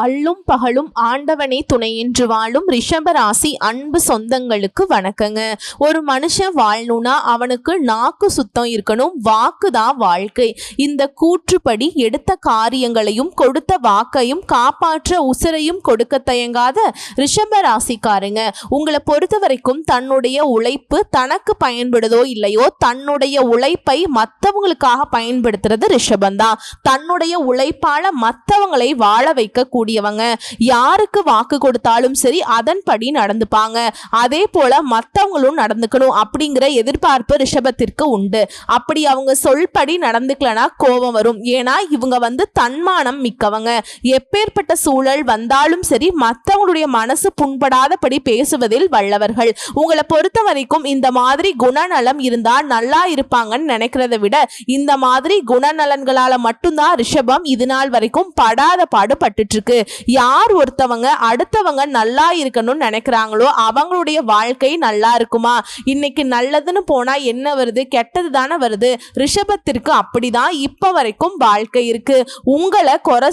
அல்லும் பகலும் ஆண்டவனே துணை என்று வாழும் ரிஷபராசி அன்பு சொந்தங்களுக்கு வணக்கங்க. ஒரு மனுஷன் வாழணும்னா அவனுக்கு நாக்கு சுத்தம் இருக்கணும், வாக்கு தான் வாழ்க்கை. இந்த கூற்றுப்படி எடுத்த காரியங்களையும் கொடுத்த வாக்கையும் காப்பாற்ற உசிரையும் கொடுக்க தயங்காத ரிஷபராசிக்காரங்க, உங்களை பொறுத்த வரைக்கும் தன்னுடைய உழைப்பு தனக்கு பயன்படுதோ இல்லையோ தன்னுடைய உழைப்பை மற்றவங்களுக்காக பயன்படுத்துறது ரிஷபந்தான். தன்னுடைய உழைப்பால மற்றவங்களை வாழ வைக்க கூடியவங்க. யாருக்கு வாக்கு கொடுத்தாலும் சரி அதன்படி நடந்துப்பாங்க. அதே போல மற்றவங்களும் நடந்துக்கணும் அப்படிங்கிற எதிர்பார்ப்பு ரிஷபத்திற்கு உண்டு. அப்படி அவங்க சொல்படி நடந்துக்கலனா கோபம் வரும். ஏன்னா இவங்க தன்மானம் மிக்கவங்க. எப்பேற்பட்ட சூழல் வந்தாலும் சரி மற்றவங்களுடைய மனசு புண்படாதபடி பேசுவதில் வல்லவர்கள். உங்களை பொறுத்த வரைக்கும் இந்த மாதிரி குணநலம் இருந்தா நல்லா இருப்பாங்கன்னு நினைக்கிறத விட இந்த மாதிரி குணநலன்களால மட்டும்தான் ரிஷபம் இது நாள் வரைக்கும் படாத பாடுபட்டு இருக்கு. யார் ஒருத்தவங்க அடுத்தவங்க நல்லா இருக்கணும்னு நினைக்கிறாங்களோ அவங்களுடைய வாழ்க்கை நல்லா இருக்குமா? இன்னைக்கு நல்லதுன்னு போனா என்ன வருது? கெட்டது தானே வருது. ரிஷபத்திற்கு அப்படிதான் இப்ப வரைக்கும் வாழ்க்கை இருக்கு. உங்களை குறை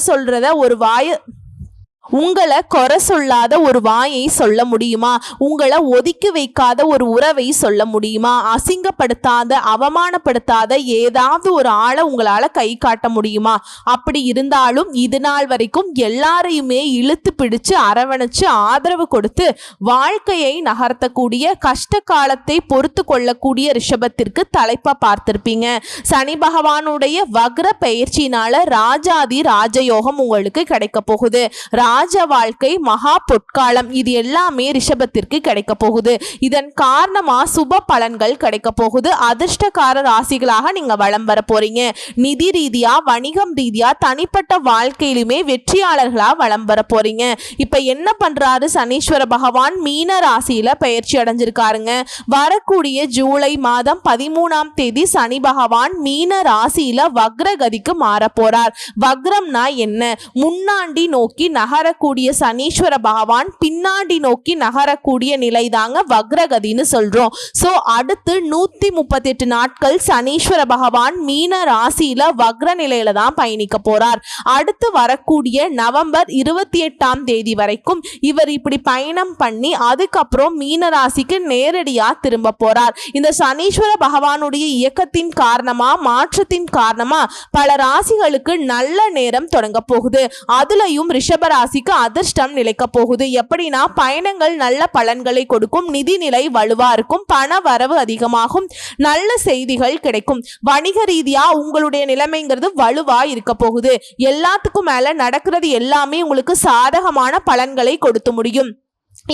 சொல்லாத ஒரு வாயை சொல்ல முடியுமா? உங்களை ஒதுக்கி வைக்காத ஒரு உறவை சொல்ல முடியுமா? அசிங்கப்படுத்தாத அவமானப்படுத்தாத ஏதாவது ஒரு ஆளை உங்களால கை காட்ட முடியுமா? அப்படி இருந்தாலும் இது நாள் வரைக்கும் எல்லாரையுமே இழுத்து பிடிச்சு அரவணைச்சு ஆதரவு கொடுத்து வாழ்க்கையை நகர்த்தக்கூடிய கஷ்ட காலத்தை பொறுத்து கொள்ளக்கூடிய ரிஷபத்திற்கு தலைப்பா பார்த்திருப்பீங்க. சனி பகவானுடைய வக்ர பெயர்ச்சியினால ராஜாதி ராஜயோகம் உங்களுக்கு கிடைக்க போகுது. ராஜ வாழ்க்கை மகா பொற்காலம் இது எல்லாமே ரிஷபத்திற்கு கிடைக்க போகுது. இதன் காரணமா சுப பலன்கள் கிடைக்க போகுது. அதிர்ஷ்டக்கார ராசிகளாக நீங்க வலம் வர போறீங்க. நிதி ரீதியா வணிகம் ரீதியா தனிப்பட்ட வாழ்க்கையிலுமே வெற்றியாளர்களா வலம் வர போறீங்க. இப்ப என்ன பண்றாரு சனீஸ்வர பகவான்? மீன ராசியில பெயர்ச்சி அடைஞ்சிருக்காருங்க. வரக்கூடிய ஜூலை மாதம் 13ஆம் தேதி சனி பகவான் மீன ராசியில வக்ரகதிக்கு மாற போறார். வக்ரம்னா என்ன? முன்னாடி நோக்கி நகரக்கூடிய சனீஸ்வர பகவான் பின்னாடி நோக்கி நகரக்கூடிய நிலை தாங்க வக்ரகதின்னு சொல்றோம். சோ அடுத்து 138 நாட்கள் சனீஸ்வர பகவான் மீன ராசியில வக்ர நிலையில தான் பயணிக்க போறார். அடுத்து வரக்கூடிய நவம்பர் 28ஆம் தேதி வரைக்கும் இவர் இப்படி பயணம் பண்ணி அதுக்கப்புறம் மீன ராசிக்கு நேரடியா திரும்ப போறார். இந்த சனீஸ்வர பகவானுடைய இயக்கத்தின் காரணமா மாற்றத்தின் காரணமா பல ராசிகளுக்கு நல்ல நேரம் தொடங்க போகுது. அதுலயும் ரிஷபராசிக்கு அதிர்ஷ்டம் நிலைக்க போகுது. எப்படின்னா பயணங்கள் நல்ல பலன்களை கொடுக்கும், நிதி நிலை வலுவா இருக்கும், பண வரவு அதிகமாகும், நல்ல செய்திகள் கிடைக்கும். வணிக ரீதியா உங்களுடைய நிலைமைங்கிறது வலுவா இருக்க போகுது. எல்லாத்துக்கும் மேல நடக்கிறது எல்லாமே உங்களுக்கு சாதகமான பலன்களை கொடுத்து முடியும்.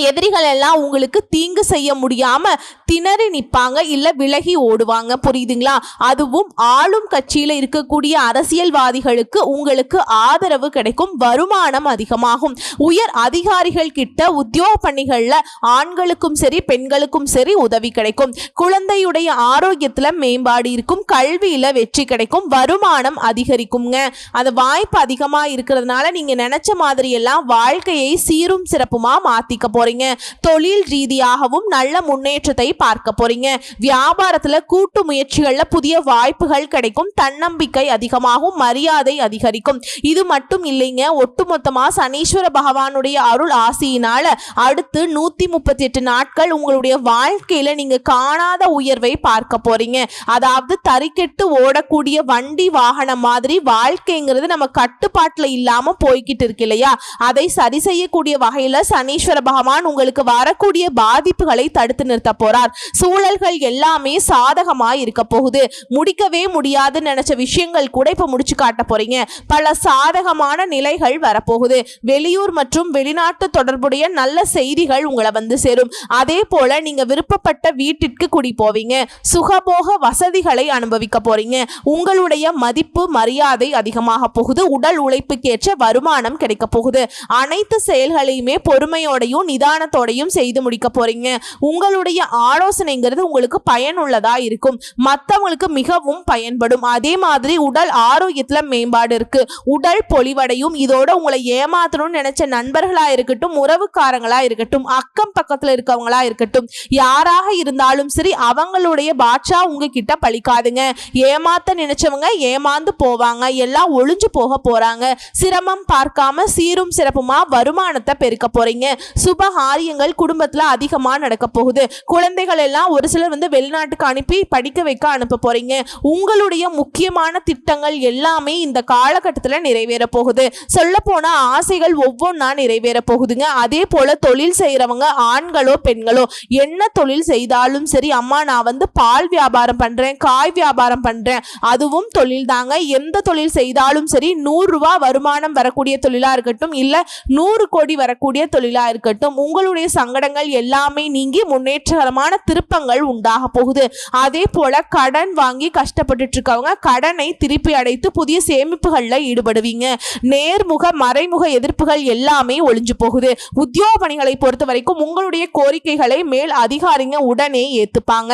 எதிரிகள் எல்லாம் உங்களுக்கு தீங்கு செய்ய முடியாம திணறி நிற்பாங்க, இல்ல விலகி ஓடுவாங்க. புரியுதுங்களா? அதுவும் ஆளும் கட்சியில இருக்கக்கூடிய அரசியல்வாதிகளுக்கு உங்களுக்கு ஆதரவு கிடைக்கும், வருமானம் அதிகமாகும். உயர் அதிகாரிகள் கிட்ட உத்தியோக பணிகள்ல ஆண்களுக்கும் சரி பெண்களுக்கும் சரி உதவி கிடைக்கும். குழந்தையுடைய ஆரோக்கியத்துல மேம்பாடு இருக்கும், கல்வியில வெற்றி கிடைக்கும், வருமானம் அதிகரிக்குங்க. அது வாய்ப்பு அதிகமா இருக்கிறதுனால நீங்க நினைச்ச மாதிரி எல்லாம் வாழ்க்கையை சீரும் சிறப்புமா மாத்திக்க போறீங்க. தொழில் ரீதியாகவும் நல்ல முன்னேற்றத்தை பார்க்க போறீங்க. வியாபாரத்துல கூட்டு முயற்சிகள்ல புதிய வாய்ப்புகள் கிடைக்கும், தன்னம்பிக்கை அதிகமாகும், மரியாதை அதிகரிக்கும். இது மட்டும் இல்லைங்க, ஒட்டுமொத்தமா சனீஸ்வர பகவானுடைய அருள் ஆசியினால அடுத்து 138 நாட்கள் உங்களுடைய வாழ்க்கையில நீங்க காணாத உயர்வை பார்க்க போறீங்க. அதாவது தறிக்கெட்டு ஓடக்கூடிய வண்டி வாகனம் மாதிரி வாழ்க்கைங்கிறது நம்ம கட்டுப்பாட்டுல இல்லாம போய்கிட்டு இருக்கு இல்லையா? அதை சரி செய்யக்கூடிய வகையில சனீஸ்வர பகவான் உங்களுக்கு வரக்கூடிய பாதிப்புகளை தடுத்து நிறுத்த போறார். சூழல்கள் எல்லாமே சாதகமா இருக்க போகுது. முடிக்கவே முடியாது நினைச்ச விஷயங்கள் கூட இப்ப முடிச்சு காட்ட போறீங்க. பல சாதகமான நிலைகள் வரப்போகுது. வெளியூர் மற்றும் வெளிநாட்டு தொடர்புடைய நல்ல செய்திகள் உங்களை சேரும். அதே போல நீங்க விருப்பப்பட்ட வீட்டிற்கு குடி போவீங்க. சுகபோக வசதிகளை அனுபவிக்க போறீங்க. உங்களுடைய மதிப்பு மரியாதை அதிகமாக போகுது. உடல் உழைப்புக்கேற்ற வருமானம் கிடைக்க போகுது. அனைத்து செயல்களையுமே பொறுமையோடையும் நிதானத்தோடையும் செய்து முடிக்க போறீங்க. உங்களுடைய ஆலோசனைங்கிறது உங்களுக்கு பயனுள்ளதா இருக்கும், மற்றவங்களுக்கு மிகவும் பயன்படும். அதே மாதிரி உடல் ஆரோக்கியத்துல மேம்பாடு இருக்கு, உடல் பொலிவடையும். இதோட உங்களை ஏமாத்தணும்னு நினைச்ச நண்பர்களா இருக்கட்டும், உறவுக்காரங்களா இருக்கட்டும், அக்கம் பக்கத்துல இருக்கவங்களா இருக்கட்டும், யாராக இருந்தாலும் சரி அவங்களுடைய பாட்சா உங்ககிட்ட பழிக்காதுங்க. ஏமாத்த நினைச்சவங்க ஏமாந்து போவாங்க, எல்லாம் ஒளிஞ்சு போக போறாங்க. சிரமம் பார்க்காம சீரும் சிறப்புமா வருமானத்தை பெருக்க போறீங்க. சுபகாரியங்கள் குடும்பத்துல அதிகமா நடக்க போகுது. குழந்தைகள் எல்லாம் ஒரு சிலர் வெளிநாட்டுக்கு அனுப்பி படிக்க வைக்க அனுப்ப போறீங்க. உங்களுடைய முக்கியமான திட்டங்கள் எல்லாமே இந்த காலகட்டத்தில் நிறைவேற போகுது. சொல்ல போனா ஆசைகள் ஒவ்வொன்றா நிறைவேற போகுதுங்க. அதே போல தொழில் செய்யறவங்க ஆண்களோ பெண்களோ என்ன தொழில் செய்தாலும் சரி, அம்மா நான் பால் வியாபாரம் பண்றேன், காய் வியாபாரம் பண்றேன், அதுவும் தொழில் தாங்க. எந்த தொழில் செய்தாலும் சரி 100 ரூபாய் வருமானம் வரக்கூடிய தொழிலா இருக்கட்டும், இல்ல 100 கோடி வரக்கூடிய தொழிலா இருக்கட்டும், உங்களுடைய சங்கடங்கள் எல்லாமே நீங்கி முன்னேற்றகரமான திருப்பங்கள் உண்டாக போகுது. அதே போல கடன் வாங்கி கஷ்டப்பட்டு இருக்கவங்க கடனை திருப்பி அடைத்து புதிய சேமிப்புகள்ல ஈடுபடுவீங்க. நேர்முக மறைமுக எதிர்ப்புகள் எல்லாமே ஒளிஞ்சு போகுது. உத்தியோக பணிகளை பொறுத்த வரைக்கும் உங்களுடைய கோரிக்கைகளை மேல் அதிகாரிங்க உடனே ஏத்துப்பாங்க,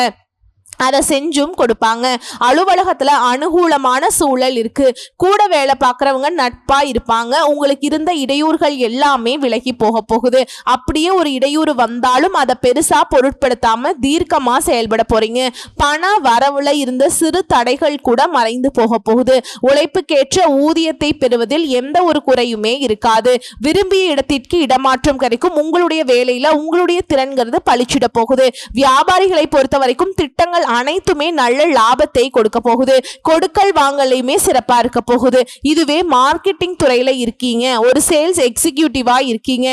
அதை செஞ்சும் கொடுப்பாங்க. அலுவலகத்துல அனுகூலமான சூழல் இருக்கு. கூட வேலை பார்க்குறவங்க நட்பா இருப்பாங்க. உங்களுக்கு இருந்த இடையூறுகள் எல்லாமே விலகி போக போகுது. அப்படியே ஒரு இடையூறு வந்தாலும் அதை பெருசா பொருட்படுத்தாம தீர்க்கமா செயல்பட போறீங்க. பண வரவுல இருந்த சிறு தடைகள் கூட மறைந்து போக போகுது. உழைப்புக்கேற்ற ஊதியத்தை பெறுவதில் எந்த ஒரு குறையுமே இருக்காது. விரும்பிய இடத்திற்கு இடமாற்றம் கிடைக்கும். உங்களுடைய வேலையில உங்களுடைய திறன்கிறது பளிச்சிட போகுது. வியாபாரிகளை பொறுத்த வரைக்கும் திட்டங்கள் அனைத்துமே நல்ல லாபத்தை கொடுக்க போகுது. கொடுக்கல் வாங்கலையுமே சிறப்பா இருக்க போகுது. இதுவே மார்க்கெட்டிங் துறையில இருக்கீங்க, ஒரு சேல்ஸ் எக்ஸிக்யூட்டிவா இருக்கீங்க,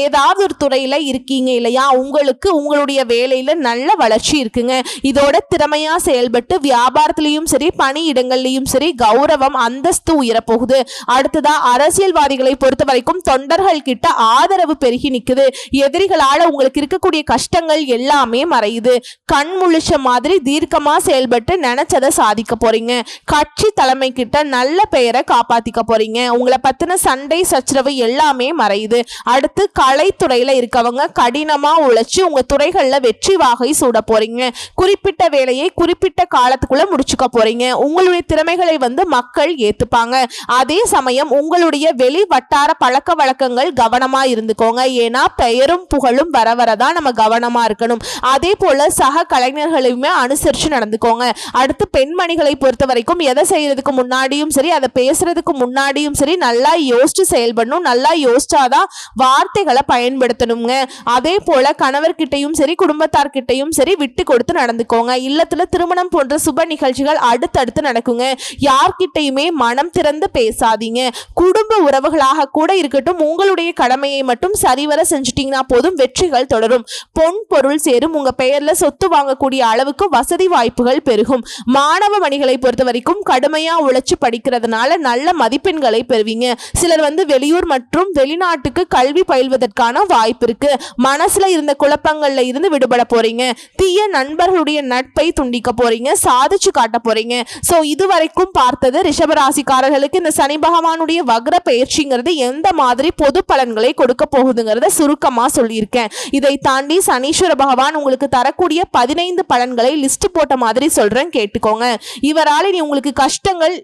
ஏதாவது ஒரு துறையில இருக்கீங்க இல்லையா, உங்களுக்கு உங்களுடைய வேலையில நல்ல வளர்ச்சி இருக்குங்க. இதோட திறமையா செயல்பட்டு வியாபாரத்திலையும் சரி பணியிடங்கள்லையும் சரி கௌரவம் அந்தஸ்து உயரப்போகுது. அடுத்ததா அரசியல்வாதிகளை பொறுத்த வரைக்கும் தொண்டர்கள் கிட்ட ஆதரவு பெருகி நிக்குது. எதிரிகளால உங்களுக்கு இருக்கக்கூடிய கஷ்டங்கள் எல்லாமே மறையுது. கண் முழிச்ச மாதிரி தீர்க்கமா செயல்பட்டு நினைச்சதை சாதிக்க போறீங்க. கட்சி தலைமை கிட்ட நல்ல பெயரை காப்பாத்திக்க போறீங்க. உங்களை பத்தின சண்டை சச்சரவு எல்லாமே மறையுது. அடுத்து கலைத்துறையில இருக்கவங்க கடினமா உழைச்சு உங்க துறைகள்ல வெற்றி வாகை சூட போறீங்க. குறிப்பிட்ட வேலையை குறிப்பிட்ட காலத்துக்குள்ள முடிச்சுக்க போறீங்க. உங்களுடைய திறமைகளை மக்கள் ஏத்துப்பாங்க. அதே சமயம் உங்களுடைய வெளி வட்டார பழக்க வழக்கங்கள் கவனமா இருந்துக்கோங்க. ஏன்னா பெயரும் புகழும் வர வரதான் நம்ம கவனமா இருக்கணும். அதே போல சக கலைஞர்களையுமே அனுசரிச்சு நடந்துக்கோங்க. அடுத்து பெண்மணிகளை பொறுத்த வரைக்கும் எதை செய்யறதுக்கு முன்னாடியும் சரி அதை பேசுறதுக்கு முன்னாடியும் சரி நல்லா யோசிச்சு செயல்படணும். நல்லா யோசிச்சாதான் வார்த்தைகளை பயன்படுத்தணுங்க. அதே போல கணவர்கிட்டையும் சரி குடும்பத்தார்கிட்டையும் சரி விட்டு கொடுத்து நடந்துக்கோங்க. இல்லத்துல திருமணம் போன்ற சுப நிகழ்ச்சிகள் அடுத்தடுத்து நடக்குங்க. யார்கிட்டையுமே மனம் திறந்து பேசாதீங்க. குடும்ப உறவுகளாக கூட இருக்கட்டும், உங்களுடைய கடமையை மட்டும் சரிவர செஞ்சுட்டீங்கன்னா போதும், வெற்றிகள் தொடரும். பொன் பொருள் சேரும். உங்க பெயர்ல சொத்து வாங்கக்கூடிய அளவுக்கு வசதி வாய்ப்புகள் பெருகும். மாணவ மணிகளை பொறுத்த வரைக்கும் கடுமையா உழைச்சு படிக்கிறதுனால நல்ல மதிப்பெண்களை பெறுவீங்க. சிலர் வெளியூர் மற்றும் வெளிநாட்டுக்கு கல்வி பயில்வதற்கான வாய்ப்பு இருக்கு. மனசுல இருந்த குழப்பங்கள்ல இருந்து விடுபட போறீங்க. தீய நண்பர்களுடைய நட்பை துண்டிக்க போறீங்க, சாதிச்சு காட்ட போறீங்க. சோ இதுவரைக்கும் பார்த்தது ரிஷபராசிக்காரர்களுக்கு இந்த சனி பகவானுடைய வக்ர பயிற்சிங்கிறது எந்த மாதிரி பொது பலன்களை கொடுக்க போகுதுங்கிறத சுருக்கமா சொல்லியிருக்கேன். இதை தாண்டி சனீஸ்வர பகவான் உங்களுக்கு தரக்கூடிய 15 பலன்களை லிஸ்ட் போட்ட மாதிரி சொல்றேன், கேட்டுக்கோங்க. இவரால் நீ உங்களுக்கு கஷ்டங்கள்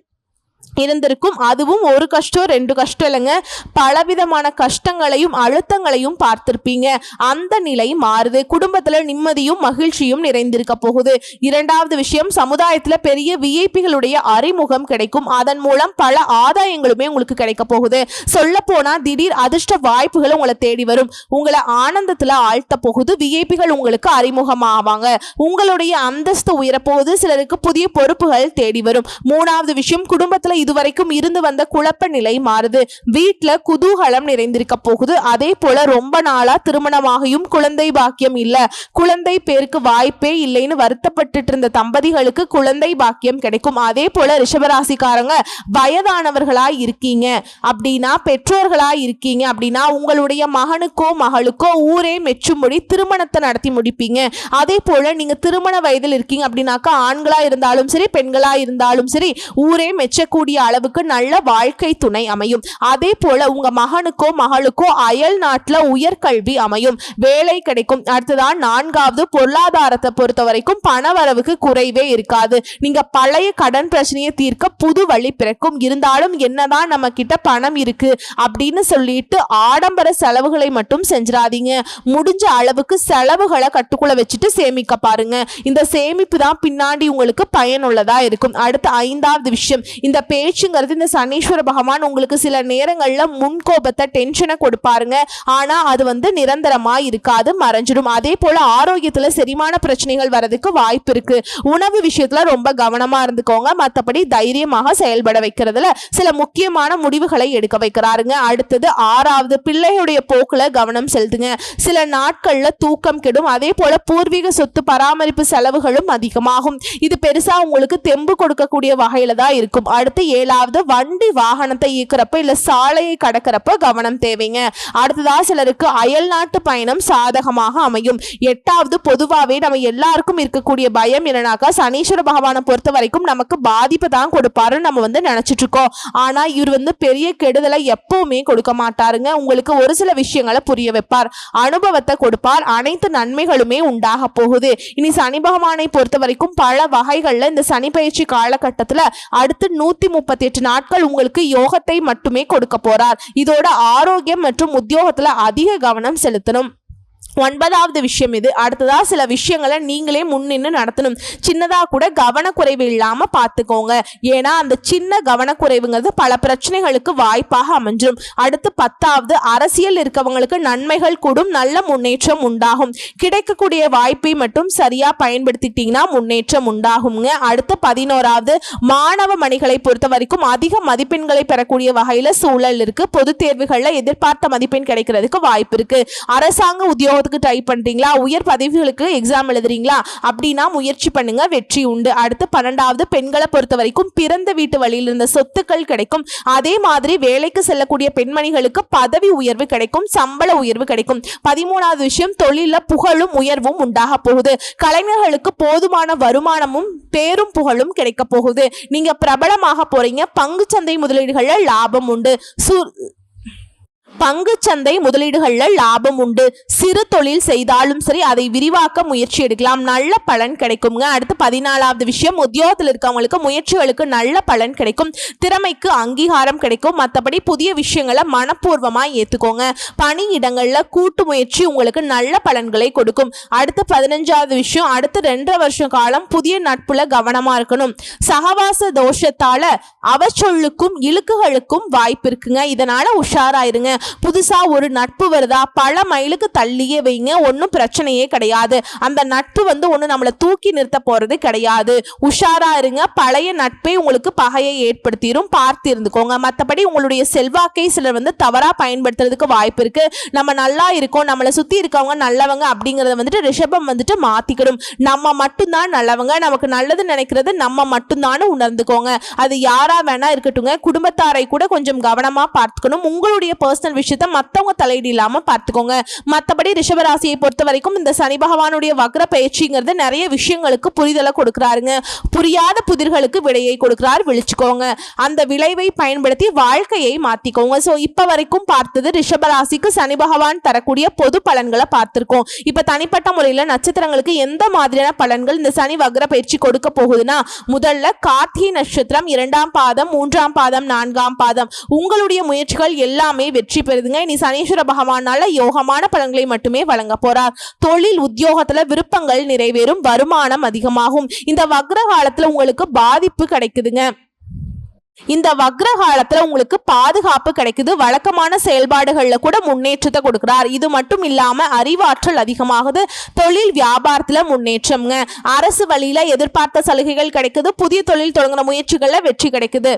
இருந்திருக்கும். அதுவும் ஒரு கஷ்டம் 2 கஷ்டம் இல்லைங்க, பலவிதமான கஷ்டங்களையும் அழுத்தங்களையும் பார்த்திருப்பீங்க. அந்த நிலை மாறுது. குடும்பத்துல நிம்மதியும் மகிழ்ச்சியும் நிறைந்திருக்க போகுது. இரண்டாவது விஷயம், சமுதாயத்துல பெரிய விஐபிகளுடைய அறிமுகம் கிடைக்கும். அதன் மூலம் பல ஆதாயங்களுமே உங்களுக்கு கிடைக்க போகுது. சொல்ல போனா திடீர் அதிர்ஷ்ட வாய்ப்புகள் உங்களை தேடி வரும். உங்களை ஆனந்தத்துல ஆழ்த்த போகுது. விஐபிகள் உங்களுக்கு அறிமுகமாவாங்க. உங்களுடைய அந்தஸ்து உயரப்போகுது. சிலருக்கு புதிய பொறுப்புகள் தேடி வரும். மூணாவது விஷயம், குடும்பத்துல இதுவரைக்கும் இருந்து வந்த குழப்ப நிலை மாறுது. வீட்டுல குதூகலம் நிறைந்திருக்க போகுது. அதே போல ரொம்ப நாளா திருமணமாகியும் குழந்தை பாக்கியம் இல்ல, குழந்தை பேருக்கு வாய்ப்பே இல்லைன்னு வருத்தப்பட்டு இருந்த தம்பதிகளுக்கு குழந்தை பாக்கியம் கிடைக்கும். அதே போல ரிஷபராசிக்காரங்க வயதானவர்களா இருக்கீங்க அப்படின்னா, பெற்றோர்களா இருக்கீங்க அப்படின்னா, உங்களுடைய மகனுக்கோ மகளுக்கோ ஊரே மெச்சும்படி திருமணத்தை நடத்தி முடிப்பீங்க. அதே போல நீங்க திருமண வயதில் இருக்கீங்க அப்படின்னாக்கா, ஆண்களா இருந்தாலும் சரி பெண்களா இருந்தாலும் சரி ஊரே மெச்சக்கூடிய சொல்லக்கூடிய அளவுக்கு நல்ல வாழ்க்கை துணை அமையும். அதே போல உங்க மகனுக்கோ மகளுக்கோ அயல் நாட்டுல உயர்கல்வி அமையும், வேலை கிடைக்கும். அடுத்ததான் 4வது, பொருளாதாரத்தை பொறுத்த வரைக்கும் பணவரவுக்கு குறைவே இருக்காது. நீங்க பழைய கடன் பிரச்சனையை தீர்க்க புது வழி பிறக்கும். இருந்தாலும் என்னதான் நம்ம கிட்ட பணம் இருக்கு அப்படின்னு சொல்லிட்டு ஆடம்பர செலவுகளை மட்டும் செஞ்சிடாதீங்க. முடிஞ்ச அளவுக்கு செலவுகளை கட்டுக்குள்ள வச்சுட்டு சேமிக்க பாருங்க. இந்த சேமிப்பு தான் பின்னாடி உங்களுக்கு பயனுள்ளதா இருக்கும். அடுத்த 5வது விஷயம், இந்த பேச்சுங்கிறது இந்த சனீஸ்வர பகவான் உங்களுக்கு சில நேரங்கள்ல முன்கோபத்தை டென்ஷனை கொடுப்பாருங்க. ஆனா அது நிரந்தரமா இருக்காது, மறைஞ்சிடும். அதே போல ஆரோக்கியத்துல செரிமான பிரச்சனைகள் வரதுக்கு வாய்ப்பு இருக்கு. உணவு விஷயத்துல ரொம்ப கவனமா இருந்துக்கோங்க. மற்றபடி தைரியமாக செயல்பட வைக்கிறதுல சில முக்கியமான முடிவுகளை எடுக்க வைக்கிறாருங்க. அடுத்தது 6வது, பிள்ளையுடைய போக்குல கவனம் செலுத்துங்க. சில நாட்கள்ல தூக்கம் கெடும். அதே போல பூர்வீக சொத்து பராமரிப்பு செலவுகளும் அதிகமாகும். இது பெருசா உங்களுக்கு தெம்பு கொடுக்கக்கூடிய வகையில தான் இருக்கும். அடுத்து 7வது, வண்டி வாகனத்தை இயக்கிறப்ப இல்ல சாலையை கடக்கிறப்ப கவனம் தேவைங்க. அடுத்ததா சிலருக்கு அயல் நாட்டு பயணம் சாதகமாக அமையும். 8வது, பொதுவாகவே நம்ம எல்லாருக்கும் இருக்கக்கூடிய பயம் என்னன்னாக்கா, சனீஸ்வர பகவானை பொறுத்த வரைக்கும் நமக்கு பாதிப்பு தான் கொடுப்பாருன்னு நம்ம நினைச்சிட்டு இருக்கோம். ஆனா இவர் பெரிய கெடுதலை எப்பவுமே கொடுக்க மாட்டாருங்க. உங்களுக்கு ஒரு சில விஷயங்களை புரிய வைப்பார், அனுபவத்தை கொடுப்பார். அனைத்து நன்மைகளுமே உண்டாக போகுது. இனி சனி பகவானை பொறுத்த வரைக்கும் பல வகைகள்ல இந்த சனி பயிற்சி காலகட்டத்துல அடுத்து 138 நாட்கள் உங்களுக்கு யோகத்தை மட்டுமே கொடுக்க போறார். இதோட ஆரோக்கியம் மற்றும் உத்தியோகத்துல அதிக கவனம் செலுத்தணும். 9வது விஷயம் இது. அடுத்ததா சில விஷயங்களை நீங்களே முன்னின்று நடத்தணும். சின்னதா கூட கவனக்குறைவு இல்லாம பார்த்துக்கோங்க. ஏன்னா அந்த சின்ன கவனக்குறைவுங்கிறது பல பிரச்சனைகளுக்கு வாய்ப்பாக அமைஞ்சிடும். அடுத்து 10வது, அரசியல் இருக்கவங்களுக்கு நன்மைகள் கூடும், நல்ல முன்னேற்றம் உண்டாகும். கிடைக்கக்கூடிய வாய்ப்பை மட்டும் சரியா பயன்படுத்திட்டீங்கன்னா முன்னேற்றம் உண்டாகுங்க. அடுத்து 11வது, மாணவ மணிகளை பொறுத்த வரைக்கும் அதிக மதிப்பெண்களை பெறக்கூடிய வகையில சூழல் இருக்கு. பொது தேர்வுகள்ல எதிர்பார்த்த மதிப்பெண் கிடைக்கிறதுக்கு வாய்ப்பு இருக்கு. அரசாங்க உத்தியோக ட்ரை பண்றீங்களா, உயர் பதவிகளுக்கு எக்ஸாம் எழுதுறீங்களா அப்படின்னா முயற்சி பண்ணுங்க, வெற்றி உண்டு. அடுத்து 12வது, பெண்களை பொறுத்த வரைக்கும் பிறந்த வீட்டு வழியில் இருந்த சொத்துக்கள் கிடைக்கும். அதே மாதிரி வேலைக்கு செல்லக்கூடிய பெண்மணிகளுக்கு பதவி உயர்வு கிடைக்கும், சம்பள உயர்வு கிடைக்கும். 13வது விஷயம், தொழில புகழும் உயர்வும் உண்டாக போகுது. கலைஞர்களுக்கு போதுமான வருமானமும் பேரும் புகழும் கிடைக்க போகுது. நீங்க பிரபலமாக போறீங்க. பங்குச்சந்தை முதலீடுகள்ல லாபம் உண்டு. பங்குச்சந்தை முதலீடுகள்ல லாபம் உண்டு. சிறு தொழில் செய்தாலும் சரி அதை விரிவாக்க முயற்சி எடுக்கலாம், நல்ல பலன் கிடைக்குங்க. அடுத்து 14வது விஷயம், உத்தியோகத்தில் இருக்கவங்களுக்கு முயற்சிகளுக்கு நல்ல பலன் கிடைக்கும், திறமைக்கு அங்கீகாரம் கிடைக்கும். மற்றபடி புதிய விஷயங்களை மனப்பூர்வமா ஏத்துக்கோங்க. பணியிடங்கள்ல கூட்டு முயற்சி உங்களுக்கு நல்ல பலன்களை கொடுக்கும். அடுத்து 15வது விஷயம், அடுத்து 2.5 வருஷ காலம் புதிய நட்புல கவனமா இருக்கணும். சகவாச தோஷத்தால அவச்சொல்லுக்கும் இழுக்குகளுக்கும் வாய்ப்பு இருக்குங்க. இதனால உஷாராயிருங்க. புதுசா ஒரு நட்பு வருதா, பல மைலுக்கு தள்ளியே வைங்க, ஒன்னும் பிரச்சனையே கிடையாது. அந்த நட்பு ஒண்ணு நம்மளை தூக்கி நிறுத்த போறது கிடையாது. உஷாரா இருங்க. பழைய நட்பை உங்களுக்கு பகையை ஏற்படுத்திடும், பார்த்து இருந்துக்கோங்க. மற்றபடி உங்களுடைய செல்வாக்கை சிலர் தவறா பயன்படுத்துறதுக்கு வாய்ப்பு இருக்கு. நம்ம நல்லா இருக்கோம், நம்மளை சுத்தி இருக்கவங்க நல்லவங்க அப்படிங்கறத ரிஷபம் மாத்திக்கணும். நம்ம மட்டும்தான் நல்லவங்க, நமக்கு நல்லது நினைக்கிறது நம்ம மட்டும்தான் உணர்ந்துக்கோங்க. அது யாரா வேணா இருக்கட்டுங்க. குடும்பத்தாரை கூட கொஞ்சம் கவனமா பார்த்துக்கணும். உங்களுடைய பர்சனல் விஷயத்தை மத்தவங்க தலையீடு இல்லாம பார்த்துக்கோங்க. மற்றபடி ரிஷபராசியை பொறுத்த வரைக்கும் இந்த சனி பகவானுடைய வக்ர பயிற்சிங்கிறது நிறைய விஷயங்களுக்கு புரிதலை கொடுக்கிறாருங்க. புரியாத புதிர்களுக்கு விடையை கொடுக்கிறார், விழிச்சுக்கோங்க. அந்த விளைவை பயன்படுத்தி வாழ்க்கையை மாத்திக்கோங்க. சோ இப்ப வரைக்கும் பார்த்தது ரிஷபராசிக்கு சனி பகவான் தரக்கூடிய பொது பலன்களை பார்த்திருக்கோம். இப்ப தனிப்பட்ட முறையில் நட்சத்திரங்களுக்கு எந்த மாதிரியான பலன்கள் இந்த சனி வக்ர பயிற்சி கொடுக்க போகுதுன்னா, முதல்ல கார்த்திகை நட்சத்திரம் 2ஆம் பாதம் 3ஆம் பாதம் 4ஆம் பாதம் உங்களுடைய முயற்சிகள் எல்லாமே வெற்றி பெறுதுங்க. இனி சனீஸ்வர பகவானால யோகமான பலன்களை மட்டுமே வழங்க போறார். தொழில் உத்தியோகத்துல விருப்பங்கள் நிறைவேறும், வருமானம் அதிகமாகும். இந்த வக்ர காலத்துல உங்களுக்கு பாதிப்பு கிடைக்குதுங்க. இந்த வக்ர காலத்துல உங்களுக்கு பாதுகாப்பு கிடைக்குது. வழக்கமான செயல்பாடுகள்ல கூட முன்னேற்றத்தை கொடுக்கிறார். இது மட்டும் இல்லாம அறிவாற்றல் அதிகமாகுது. தொழில் வியாபாரத்துல முன்னேற்றம்ங்க. அரசு வழியில எதிர்பார்த்த சலுகைகள் கிடைக்குது. புதிய தொழில் தொடங்குற முயற்சிகள்ல வெற்றி கிடைக்குது.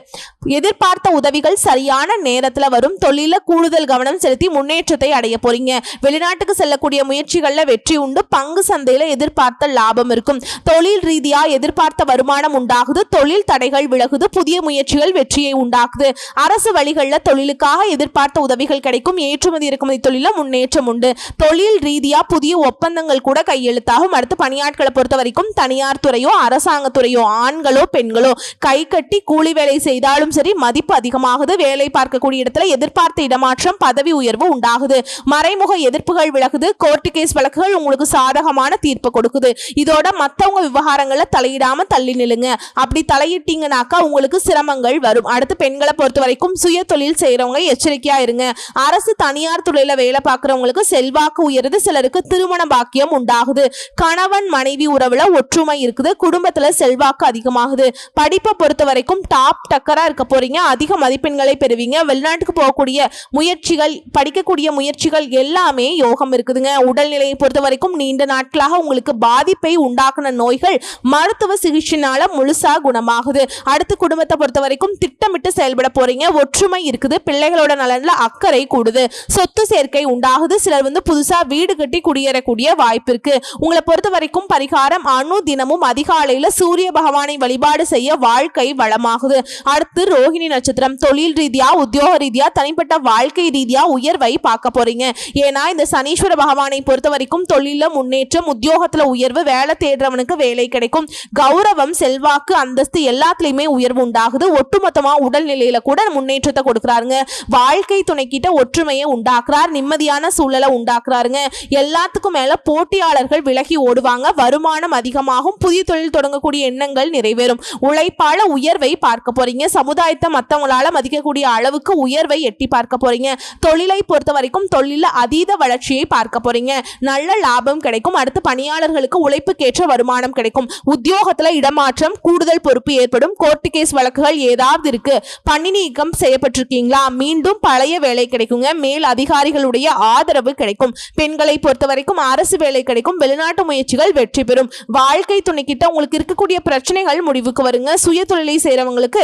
எதிர்பார்த்த உதவிகள் சரியான நேரத்துல வரும். தொழில கூடுதல் கவனம் செலுத்தி முன்னேற்றத்தை அடைய போறீங்க. வெளிநாட்டுக்கு செல்லக்கூடிய முயற்சிகள்ல வெற்றி உண்டு. பங்கு சந்தையில எதிர்பார்த்த லாபம் இருக்கும். தொழில் ரீதியா எதிர்பார்த்த வருமானம் உண்டாகுது. தொழில் தடைகள் விலகுது. புதிய முயற்சிகள் முயற்சிகள் வெற்றியை உண்டாக்குது. அரசு வழிகளில் தொழிலுக்காக எதிர்பார்த்த உதவிகள் கிடைக்கும். ஏற்றுமதி இறக்குமதி தொழில முன்னேற்றம் உண்டு. தொழில் ரீதியா புதிய ஒப்பந்தங்கள் கூட கையெழுத்தாகும். அடுத்து பணியாட்களை பொறுத்த வரைக்கும் தனியார் துறையோ அரசாங்க துறையோ ஆண்களோ பெண்களோ கை கட்டி கூலி வேலை செய்தாலும் சரி மதிப்பு அதிகமாகுது. வேலை பார்க்கக்கூடிய இடத்துல எதிர்பார்த்த இடமாற்றம் பதவி உயர்வு உண்டாகுது. மறைமுக எதிர்ப்புகள் விலகுது. கோர்ட்டு கேஸ் வழக்குகள் உங்களுக்கு சாதகமான தீர்ப்பு கொடுக்குது. இதோட மற்றவங்க விவகாரங்களை தலையிடாம தள்ளி நிலுங்க. அப்படி தலையிட்டீங்கன்னாக்கா உங்களுக்கு சிரமங்கள் வரும். அடுத்து பெண்களை பொறுத்த வரைக்கும் சுய தொழில் செய்யறவங்க எச்சரிக்கையா இருங்க. அரசு தனியார் துறையில வேலை பார்க்கறவங்களுக்கு செல்வாக்கு உயருது. சிலருக்கு திருமண பாக்கியம் உண்டாகுது. கணவன் மனைவி உறவுல ஒற்றுமை இருக்குது. குடும்பத்துல செல்வாக்கு அதிகமாகுது. படிப்பை பொறுத்த வரைக்கும் டாப் டக்கரா இருக்க போறீங்க. அதிக மதிப்பெண்களை பெறுவீங்க. வெளிநாட்டுக்கு போகக்கூடிய முயற்சிகள் படிக்கக்கூடிய முயற்சிகள் எல்லாமே யோகம் இருக்குதுங்க. உடல்நிலையை பொறுத்த வரைக்கும் நீண்ட நாட்களாக உங்களுக்கு பாதிப்பை உண்டாக்குன நோய்கள் மருத்துவ சிகிச்சைனால முழுசா குணமாகுது. அடுத்து குடும்பத்தை பொறுத்த வரைக்கும் திட்டமிட்டு செயல்பட போறீங்க. ஒற்றுமை இருக்குது. பிள்ளைகளோட நலன்ல அக்கறை கூடுது. சொத்து சேர்க்கை உண்டாகுது. சிலர் புதுசா வீடு கட்டி குடியேறக்கூடிய வாய்ப்பு இருக்கு. உங்களை பொறுத்த வரைக்கும் பரிகாரம் அணு தினமும் அதிகாலையில சூரிய பகவானை வழிபாடு செய்ய வாழ்க்கை வளமாகுது. அடுத்து ரோஹிணி நட்சத்திரம். தொழில் ரீதியா உத்தியோக ரீதியா தனிப்பட்ட வாழ்க்கை ரீதியா உயர்வை பார்க்க போறீங்க. ஏன்னா இந்த சனீஸ்வர பகவானை பொறுத்த வரைக்கும் தொழில முன்னேற்றம், உத்தியோகத்துல உயர்வு, வேலை தேடுறவனுக்கு வேலை கிடைக்கும். கௌரவம், செல்வாக்கு, அந்தஸ்து எல்லாத்துலயுமே உயர்வு உண்டாகுது. ஒட்டுமொத்தமா உடல்நிலையில கூட முன்னேற்றத்தை கொடுக்கிறாருங்க. வாழ்க்கை துணைக்கிட்ட ஒற்றுமையை உண்டாக்குறார். நிம்மதியான சூழலை உண்டாக்குறாருங்க. எல்லாத்துக்கும் மேல போட்டியாளர்கள் விலகி ஓடுவாங்க. வருமானம் அதிகமாகும். புதிய தொழில் தொடங்கக்கூடிய எண்ணங்கள் நிறைவேறும். உழைப்பால உயர்வை பார்க்க போறீங்க. சமுதாயத்தை மற்றவங்களால மதிக்கக்கூடிய அளவுக்கு உயர்வை எட்டி பார்க்க போறீங்க. தொழிலை பொறுத்த வரைக்கும் தொழில அதீத வளர்ச்சியை பார்க்க போறீங்க. நல்ல லாபம் கிடைக்கும். அடுத்து பணியாளர்களுக்கு உழைப்புக்கேற்ற வருமானம் கிடைக்கும். உத்தியோகத்துல இடமாற்றம், கூடுதல் பொறுப்பு ஏற்படும். கோர்ட்டு கேஸ் வழக்குகள் ஏதாவது இருக்கு, பணி நீக்கம் செய்யப்பட்டிருக்கீங்களா, மீண்டும் பழைய வேலை கிடைக்குங்க. மேல் அதிகாரிகளுடைய ஆதரவு கிடைக்கும். பெண்களை பொறுத்த வரைக்கும் அரசு வேலை கிடைக்கும். வெளிநாட்டு முயற்சிகள் வெற்றி பெறும். வாழ்க்கை துணைக்கிட்ட உங்களுக்கு இருக்கக்கூடிய பிரச்சனைகள் முடிவுக்கு வருங்க. சுய தொழிலை செய்யறவங்களுக்கு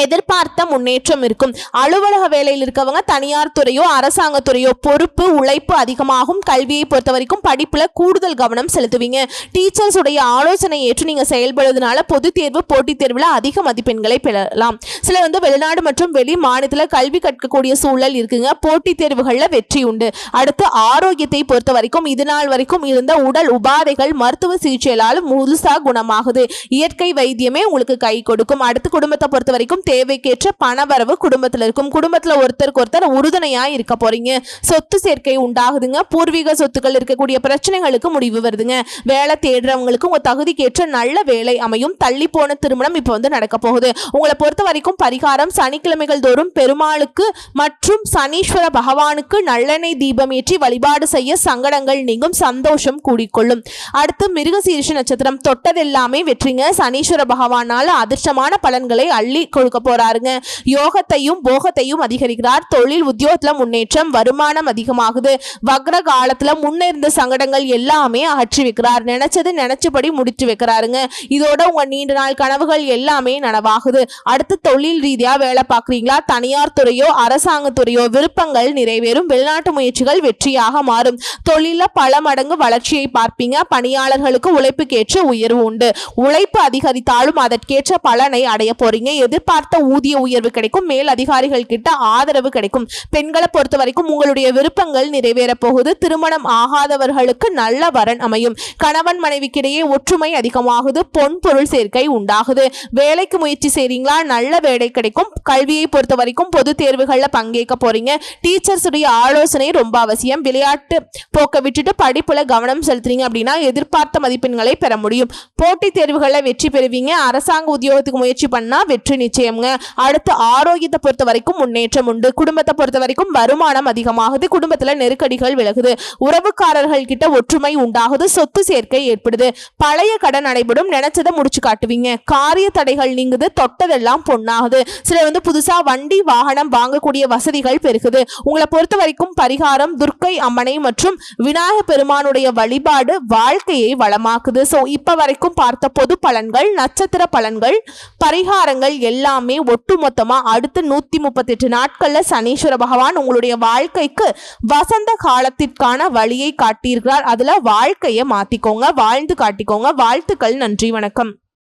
எதிர்பார்த்த முன்னேற்றம் இருக்கும். அலுவலக வேலையில் இருக்கவங்க தனியார் துறையோ அரசாங்க துறையோ பொறுப்பு உழைப்பு அதிகமாகும். கல்வியை பொறுத்த வரைக்கும் படிப்புல கூடுதல் கவனம் செலுத்துவீங்க. டீச்சர்ஸ் உடைய ஆலோசனை ஏற்று நீங்க செயல்படுவதனால பொது தேர்வு போட்டித் தேர்வுல அதிக மதிப்பெண்களை பெறலாம். சில வெளிநாடு மற்றும் வெளி மாநிலத்துல கல்வி கற்கக்கூடிய சூழல் இருக்குங்க. போட்டித் தேர்வுகள்ல வெற்றி உண்டு. அடுத்து ஆரோக்கியத்தை பொறுத்த வரைக்கும் இது நாள் வரைக்கும் இருந்த உடல் உபாதைகள் மருத்துவ சிகிச்சையால் முழுசா குணமாகுது. இயற்கை வைத்தியமே உங்களுக்கு கை கொடுக்கும். அடுத்து குடும்பத்தை பொறுத்த வரைக்கும் தேவைக்கேற்ற பணவரவு குடும்பத்தில் இருக்கும். குடும்பத்தில் ஒருத்தருக்கு ஒருத்தர் உறுதுணையா இருக்க போறீங்க. சொத்து சேர்க்கை உண்டாகுதுங்க. பூர்வீக சொத்துக்கள் இருக்கக்கூடிய பிரச்சனைகளுக்கு முடிவு வருதுங்க. வேலை தேடுறவங்களுக்கு உங்க தகுதிக்கேற்ற நல்ல வேலை அமையும். தள்ளி போன திருமணம் இப்போ நடக்க போகுது. உங்களை பொறுத்த வரைக்கும் பரிகாரம் சனிக்கிழமைகள் தோறும் பெருமாளுக்கு மற்றும் சனீஸ்வர பகவானுக்கு நல்லெண்ணெய் தீபம் ஏற்றி வழிபாடு செய்ய சங்கடங்கள் நீங்கும். சந்தோஷம் கூடிக்கொள்ளும். அடுத்து மிருகசீரிஷ நட்சத்திரம். தொட்டதெல்லாமே வெற்றிங்க. சனீஸ்வர பகவானால அதிர்ஷ்டமான பலன்களை அள்ளி கொடுக்க போறாருங்க. யோகத்தையும் போகத்தையும் அதிகரிக்கிறார். தொழில் உத்தியோகத்துல முன்னேற்றம், வருமானம் அதிகமாகுது. வக்ர காலத்துல முன்னிருந்த சங்கடங்கள் எல்லாமே அகற்றி வைக்கிறார். நினைச்சது நினைச்சபடி முடிச்சு வைக்கிறாருங்க. இதோட உங்க நீண்ட நாள் கனவுகள் எல்லாமே நனவாகுது. அடுத்து தொழில் ரீதியா வேலை பார்க்குறீங்களா, தனியார் துறையோ அரசாங்க துறையோ விருப்பங்கள் நிறைவேறும். வெளிநாட்டு முயற்சிகள் வெற்றியாக மாறும். தொழில பல மடங்கு வளர்ச்சியை பார்ப்பீங்க. பணியாளர்களுக்கு உழைப்புக்கேற்ற உயர்வு உண்டு. உழைப்பு அதிகரித்தாலும் அதற்கேற்ற பலனை அடைய போறீங்க. எதிர்பார்த்த ஊதிய உயர்வு கிடைக்கும். மேல் அதிகாரிகள் கிட்ட ஆதரவு கிடைக்கும். பெண்களை பொறுத்த வரைக்கும் உங்களுடைய விருப்பங்கள் நிறைவேற போகுது. திருமணம் ஆகாதவர்களுக்கு நல்ல வரன் அமையும். கணவன் மனைவிக்கிடையே ஒற்றுமை அதிகமாகுது. பொன் பொருள் சேர்க்கை உண்டாகுது. வேலைக்கு முயற்சி செய்றீங்களா, நல்ல வேலை கிடைக்கும். கல்வியை பொறுத்த வரைக்கும் பொது தேர்வுகள்ல பங்கேற்க போறீங்க. டீச்சர்ஸ் உடைய ஆலோசனை ரொம்ப அவசியம். விளையாட்டு போக்க விட்டுட்டு படிப்புல கவனம் செலுத்துறீங்க அப்படின்னா எதிர்பார்த்த மதிப்பெண்களை பெற முடியும். போட்டித் தேர்வுகளில் வெற்றி பெறுவீங்க. அரசாங்க உத்தியோகத்துக்கு முயற்சி பண்ணா வெற்றி நிச்சயம்ங்க. அடுத்து ஆரோக்கியத்தை பொறுத்த வரைக்கும் முன்னேற்றம் உண்டு. குடும்பத்தை பொறுத்த வரைக்கும் வருமானம் அதிகமாகுது. குடும்பத்துல நெருக்கடிகள் விலகுது. உறவுக்காரர்கள் கிட்ட ஒற்றுமை உண்டாகுது. சொத்து சேர்க்கை ஏற்படுது. பழைய கடன் நடைபெறும். நினைச்சதை முடிச்சு காட்டுவீங்க. காரிய தடைகள் நீங்குது. தொட்டதெல்லாம் பொன்னாகுது. சில புதுசா வண்டி வாகனம் வாங்கக்கூடிய வசதிகள் பெருகுது. உங்களை பொறுத்த வரைக்கும் பரிகாரம் துர்க்கை அம்மனை மற்றும் விநாயக பெருமானுடைய வழிபாடு வாழ்க்கையை வளமாக்குது. சோ இப்ப வரைக்கும் பார்த்த பொது பலன்கள், நட்சத்திர பலன்கள், பரிகாரங்கள் எல்லாமே ஒட்டுமொத்தமா அடுத்த 138 நாட்கள்ல சனீஸ்வர பகவான் உங்களுடைய வாழ்க்கைக்கு வசந்த காலத்திற்கான வழியை காட்டியிருக்கிறார். அதுல வாழ்க்கையை மாத்திக்கோங்க, வாழ்ந்து காட்டிக்கோங்க. வாழ்த்துக்கள். நன்றி, வணக்கம்.